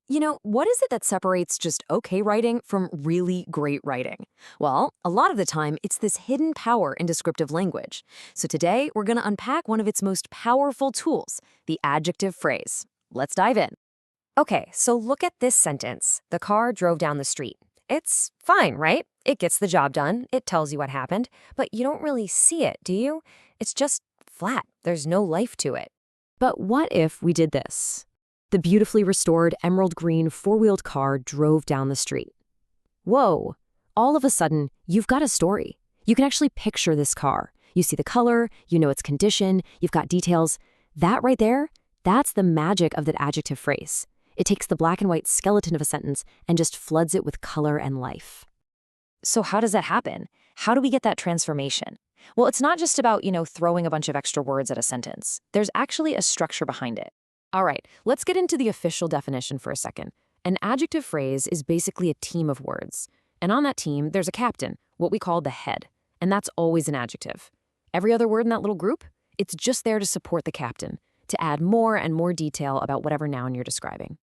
What is it that separates just okay writing from really great writing? Well, a lot of the time, it's this hidden power in descriptive language. So today, we're going to unpack one of its most powerful tools, the adjective phrase. Let's dive in. Okay, so look at this sentence. The car drove down the street. It's fine, right? It gets the job done. It tells you what happened, but you don't really see it, do you? It's just flat. There's no life to it. But what if we did this? The beautifully restored emerald green four-wheeled car drove down the street. Whoa! All of a sudden, you've got a story. You can actually picture this car. You see the color, you know its condition, you've got details. That right there, that's the magic of that adjective phrase. It takes the black and white skeleton of a sentence and just floods it with color and life. So how does that happen? How do we get that transformation? Well, it's not just about, throwing a bunch of extra words at a sentence. There's actually a structure behind it. All right, let's get into the official definition for a second. An adjective phrase is basically a team of words. And on that team, there's a captain, what we call the head. And that's always an adjective. Every other word in that little group, it's just there to support the captain, to add more and more detail about whatever noun you're describing.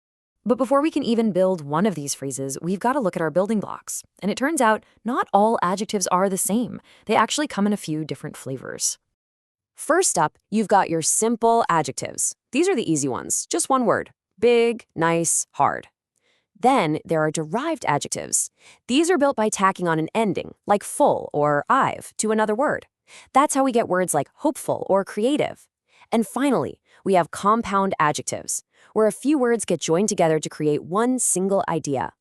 But before we can even build one of these phrases, we've got to look at our building blocks. And it turns out not all adjectives are the same. They actually come in a few different flavors. First up, you've got your simple adjectives. These are the easy ones, just one word: big, nice, hard. Then there are derived adjectives. These are built by tacking on an ending, like full or "ive," to another word. That's how we get words like hopeful or creative. And finally, we have compound adjectives, where a few words get joined together to create one single idea.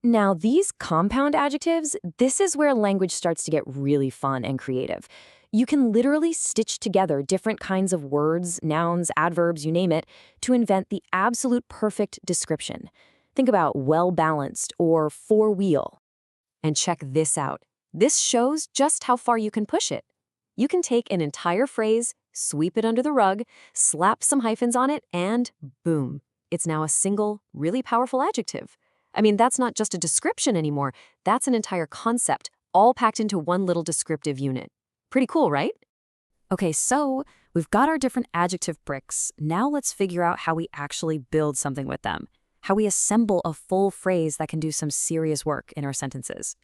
Now, these compound adjectives, this is where language starts to get really fun and creative. You can literally stitch together different kinds of words, nouns, adverbs, you name it, to invent the absolute perfect description. Think about well-balanced or four-wheel. And check this out. This shows just how far you can push it. You can take an entire phrase, sweep it under the rug, slap some hyphens on it, and boom, it's now a single, really powerful adjective. I mean, that's not just a description anymore. That's an entire concept, all packed into one little descriptive unit. Pretty cool, right? Okay, so we've got our different adjective bricks. Now let's figure out how we actually build something with them, how we assemble a full phrase that can do some serious work in our sentences.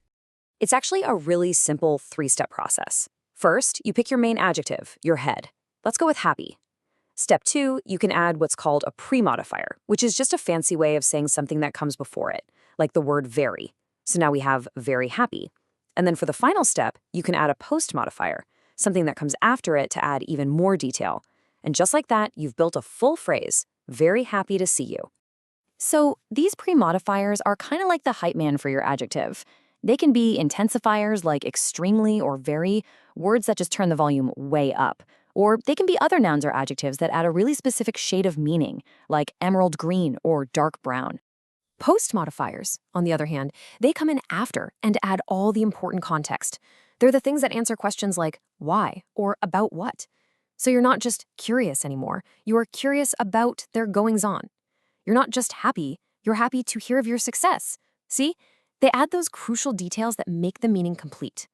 It's actually a really simple three-step process. First, you pick your main adjective, your head. Let's go with happy. Step 2, you can add what's called a pre-modifier, which is just a fancy way of saying something that comes before it, like the word very. So now we have very happy. And then for the final step, you can add a post-modifier, something that comes after it to add even more detail. And just like that, you've built a full phrase, very happy to see you. So these pre-modifiers are kind of like the hype man for your adjective. They can be intensifiers like extremely or very, words that just turn the volume way up. Or they can be other nouns or adjectives that add a really specific shade of meaning, like emerald green or dark brown. Post modifiers, on the other hand, they come in after and add all the important context. They're the things that answer questions like why or about what. So you're not just curious anymore, you are curious about their goings-on. You're not just happy, you're happy to hear of your success. See? They add those crucial details that make the meaning complete.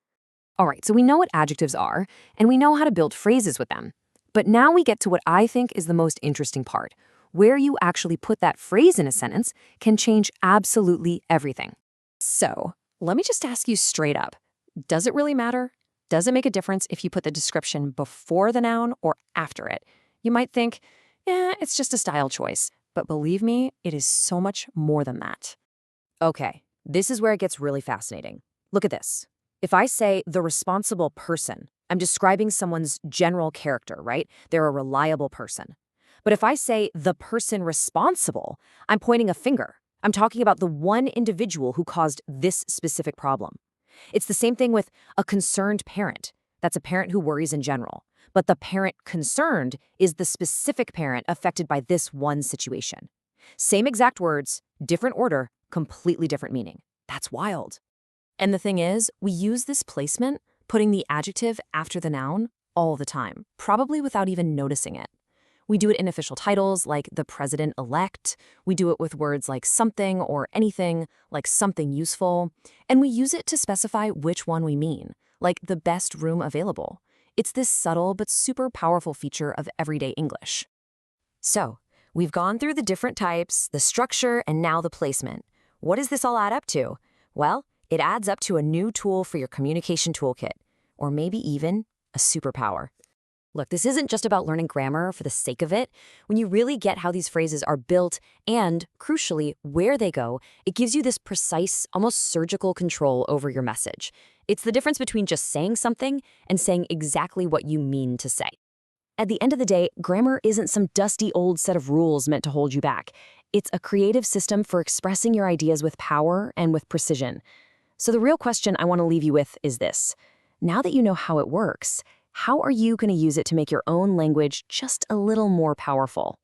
All right, so we know what adjectives are, and we know how to build phrases with them. But now we get to what I think is the most interesting part. Where you actually put that phrase in a sentence can change absolutely everything. So, let me just ask you straight up. Does it really matter? Does it make a difference if you put the description before the noun or after it? You might think, it's just a style choice. But believe me, it is so much more than that. Okay, this is where it gets really fascinating. Look at this. If I say the responsible person, I'm describing someone's general character, right? They're a reliable person. But if I say the person responsible, I'm pointing a finger. I'm talking about the one individual who caused this specific problem. It's the same thing with a concerned parent. That's a parent who worries in general. But the parent concerned is the specific parent affected by this one situation. Same exact words, different order, completely different meaning. That's wild. And the thing is, we use this placement, putting the adjective after the noun, all the time, probably without even noticing it. We do it in official titles like the president-elect. We do it with words like something or anything, like something useful. And we use it to specify which one we mean, like the best room available. It's this subtle but super powerful feature of everyday English. So, We've gone through the different types, the structure, and now the placement. What does this all add up to? Well, it adds up to a new tool for your communication toolkit, or maybe even a superpower. Look, this isn't just about learning grammar for the sake of it. When you really get how these phrases are built and, crucially, where they go, it gives you this precise, almost surgical control over your message. It's the difference between just saying something and saying exactly what you mean to say. At the end of the day, grammar isn't some dusty old set of rules meant to hold you back. It's a creative system for expressing your ideas with power and with precision. So the real question I want to leave you with is this. Now that you know how it works, how are you going to use it to make your own language just a little more powerful?